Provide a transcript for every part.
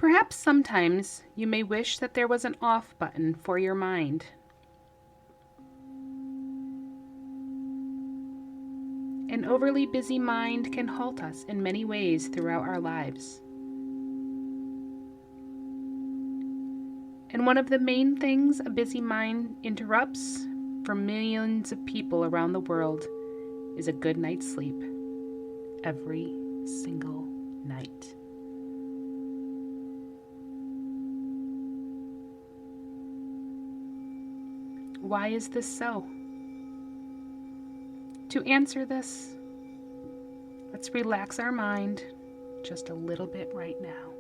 Perhaps sometimes you may wish that there was an off button for your mind. An overly busy mind can halt us in many ways throughout our lives. And one of the main things a busy mind interrupts for millions of people around the world is a good night's sleep every single night. Why is this so? To answer this, let's relax our mind just a little bit right now.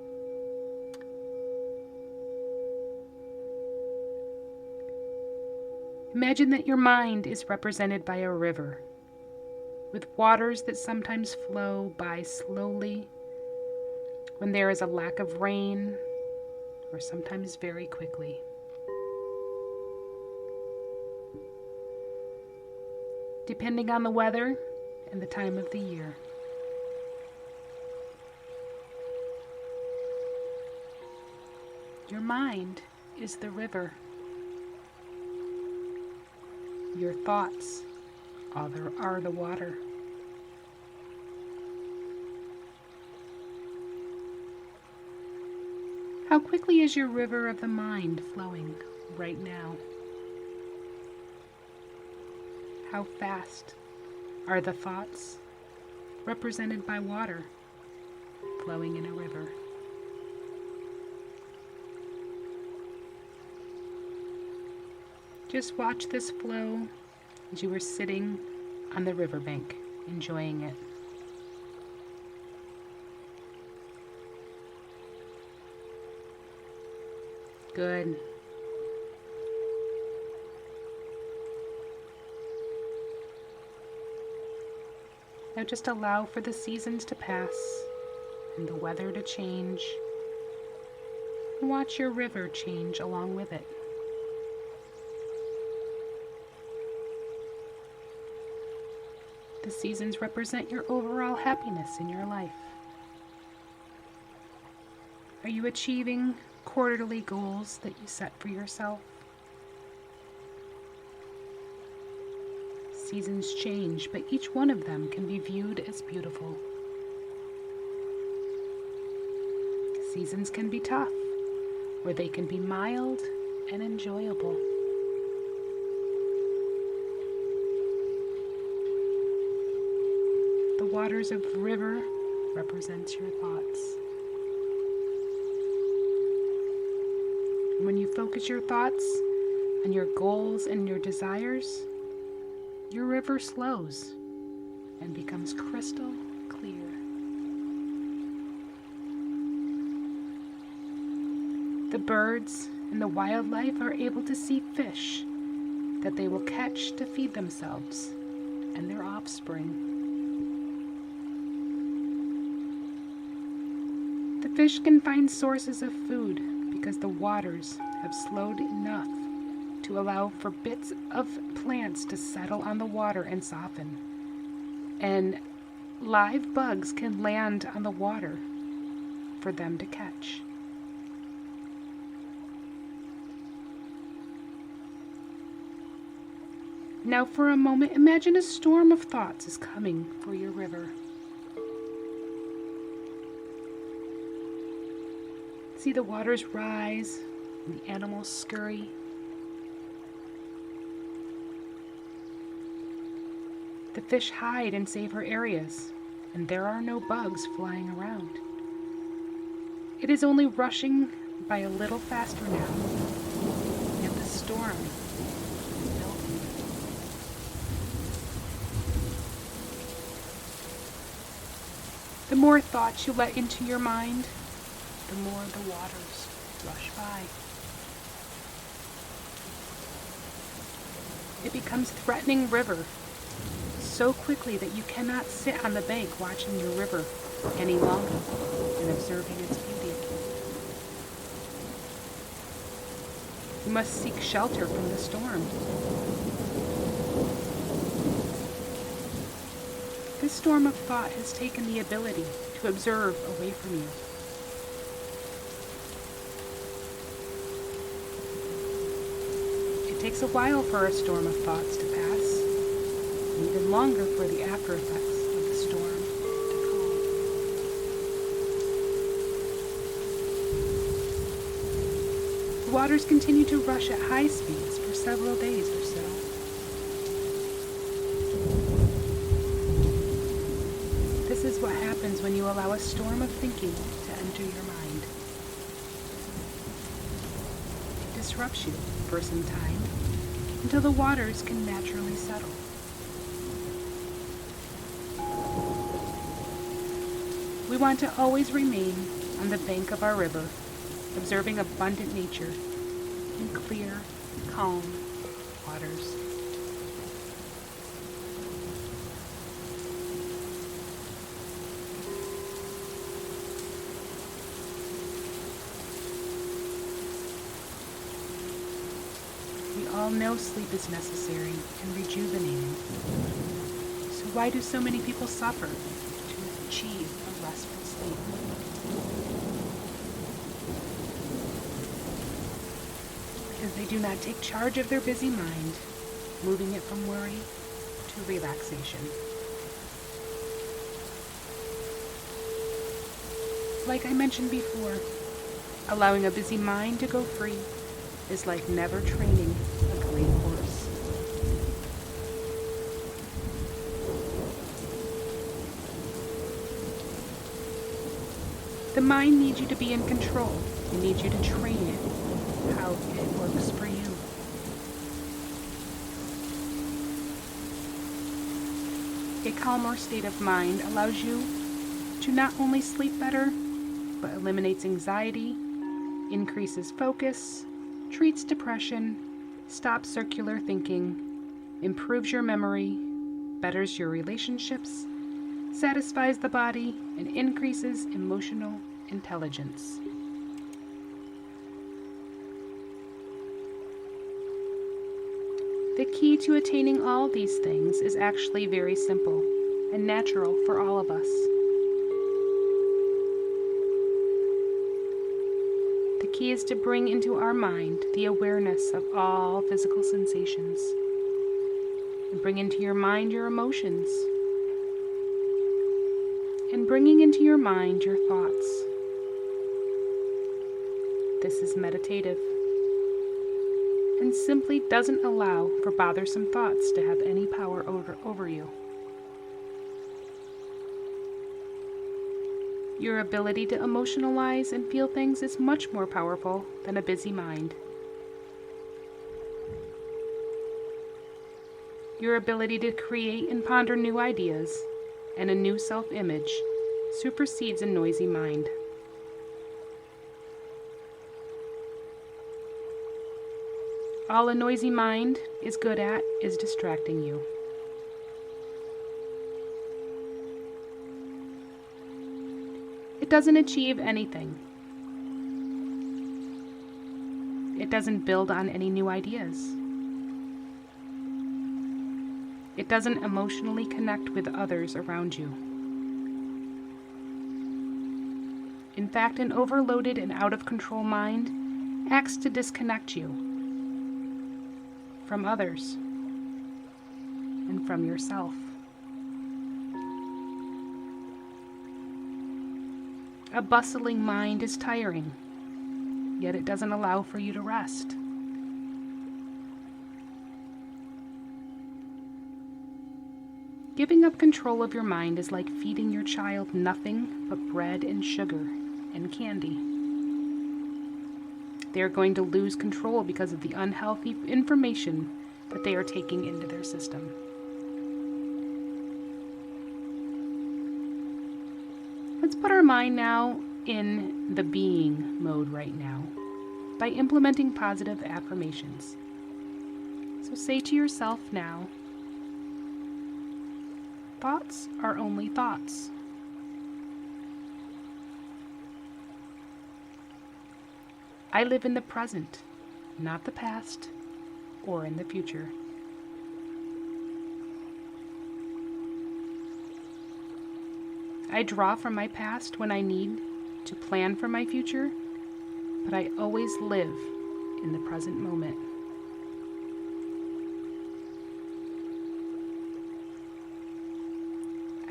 Imagine that your mind is represented by a river, with waters that sometimes flow by slowly when there is a lack of rain, or sometimes very quickly. Depending on the weather and the time of the year. Your mind is the river. Your thoughts are the water. How quickly is your river of the mind flowing right now? How fast are the thoughts, represented by water, flowing in a river? Just watch this flow as you are sitting on the riverbank, enjoying it. Good. Now just allow for the seasons to pass and the weather to change, and watch your river change along with it. The seasons represent your overall happiness in your life. Are you achieving quarterly goals that you set for yourself? Seasons change, but each one of them can be viewed as beautiful. Seasons can be tough, or they can be mild and enjoyable. The waters of the river represents your thoughts. When you focus your thoughts on your goals and your desires, your river slows and becomes crystal clear. The birds and the wildlife are able to see fish that they will catch to feed themselves and their offspring. The fish can find sources of food because the waters have slowed enough to allow for bits of plants to settle on the water and soften. And live bugs can land on the water for them to catch. Now for a moment, imagine a storm of thoughts is coming for your river. See the waters rise and the animals scurry. The fish hide in safer areas, and there are no bugs flying around. It is only rushing by a little faster now, and the storm is building. The more thoughts you let into your mind, the more the waters rush by. It becomes a threatening river, so quickly that you cannot sit on the bank watching your river any longer and observing its beauty. You must seek shelter from the storm. This storm of thought has taken the ability to observe away from you. takes a while for a storm of thoughts to pass, and even longer for the after effects of the storm to calm. The waters continue to rush at high speeds for several days or so. This is what happens when you allow a storm of thinking to enter your mind. It disrupts you for some time until the waters can naturally settle. We want to always remain on the bank of our river, observing abundant nature in clear, calm waters. We all know sleep is necessary and rejuvenating. So why do so many people suffer to achieve a restful sleep? Because they do not take charge of their busy mind, moving it from worry to relaxation. Like I mentioned before, allowing a busy mind to go free is like never training a great horse. The mind needs you to be in control. It needs you to train it how it works for you. A calmer state of mind allows you to not only sleep better, but eliminates anxiety, increases focus, treats depression, stops circular thinking, improves your memory, betters your relationships, satisfies the body, and increases emotional intelligence. The key to attaining all these things is actually very simple and natural for all of us. The key is to bring into our mind the awareness of all physical sensations, and bring into your mind your emotions, and bringing into your mind your thoughts. This is meditative and simply doesn't allow for bothersome thoughts to have any power over you. Your ability to emotionalize and feel things is much more powerful than a busy mind. Your ability to create and ponder new ideas and a new self-image supersedes a noisy mind. All a noisy mind is good at is distracting you. It doesn't achieve anything. It doesn't build on any new ideas. It doesn't emotionally connect with others around you. In fact, an overloaded and out of control mind acts to disconnect you from others and from yourself. A bustling mind is tiring, yet it doesn't allow for you to rest. Giving up control of your mind is like feeding your child nothing but bread and sugar and candy. They are going to lose control because of the unhealthy information that they are taking into their system. Let's put our mind now in the being mode right now by implementing positive affirmations. So say to yourself now, thoughts are only thoughts. I live in the present, not the past or in the future. I draw from my past when I need to plan for my future, but I always live in the present moment.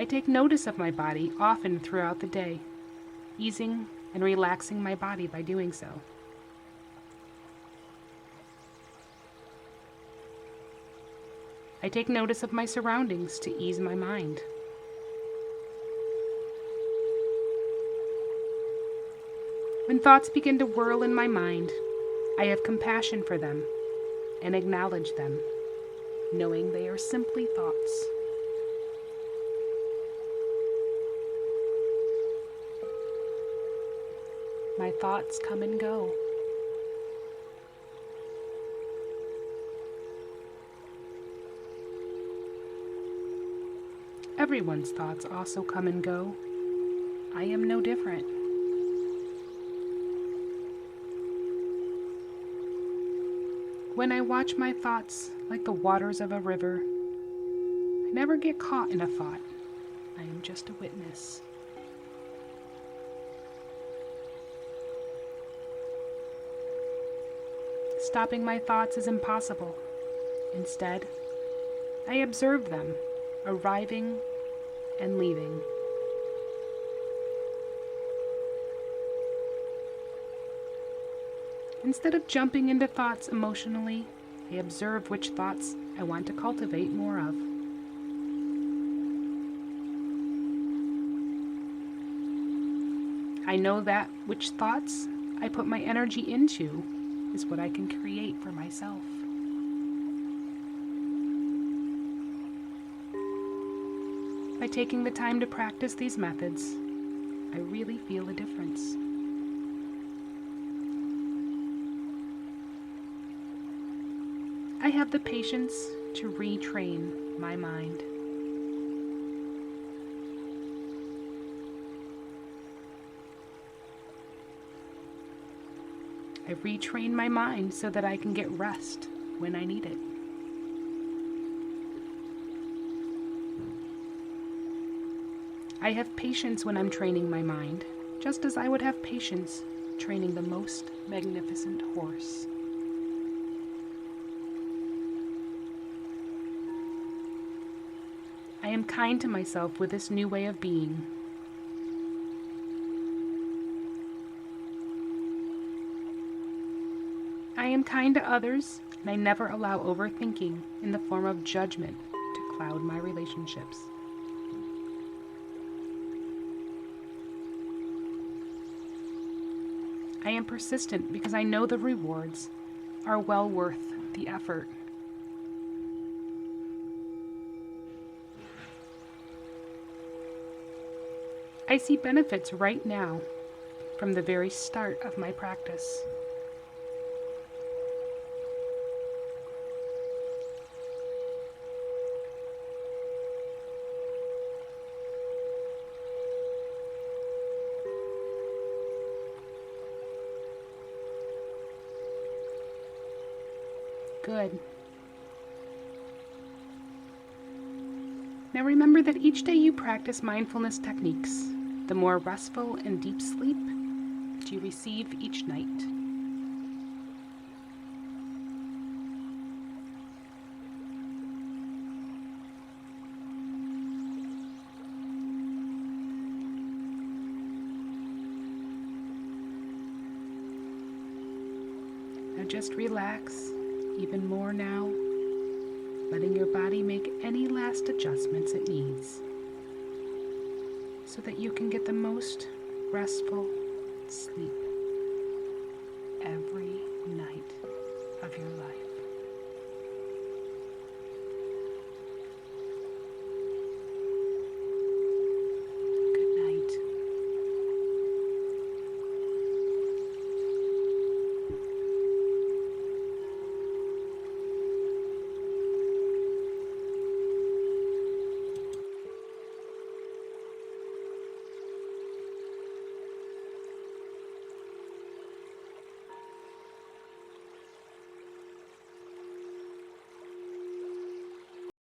I take notice of my body often throughout the day, easing and relaxing my body by doing so. I take notice of my surroundings to ease my mind. When thoughts begin to whirl in my mind, I have compassion for them and acknowledge them, knowing they are simply thoughts. My thoughts come and go. Everyone's thoughts also come and go. I am no different. When I watch my thoughts like the waters of a river, I never get caught in a thought. I am just a witness. Stopping my thoughts is impossible. Instead, I observe them, arriving and leaving. Instead of jumping into thoughts emotionally, I observe which thoughts I want to cultivate more of. I know that which thoughts I put my energy into is what I can create for myself. By taking the time to practice these methods, I really feel a difference. I have the patience to retrain my mind. I retrain my mind so that I can get rest when I need it. I have patience when I'm training my mind, just as I would have patience training the most magnificent horse. I am kind to myself with this new way of being. I am kind to others, and I never allow overthinking in the form of judgment to cloud my relationships. I am persistent because I know the rewards are well worth the effort. I see benefits right now from the very start of my practice. Good. Now remember that each day you practice mindfulness techniques, the more restful and deep sleep that you receive each night. Now just relax even more now, letting your body make any last adjustments it needs so that you can get the most restful sleep every night of your life.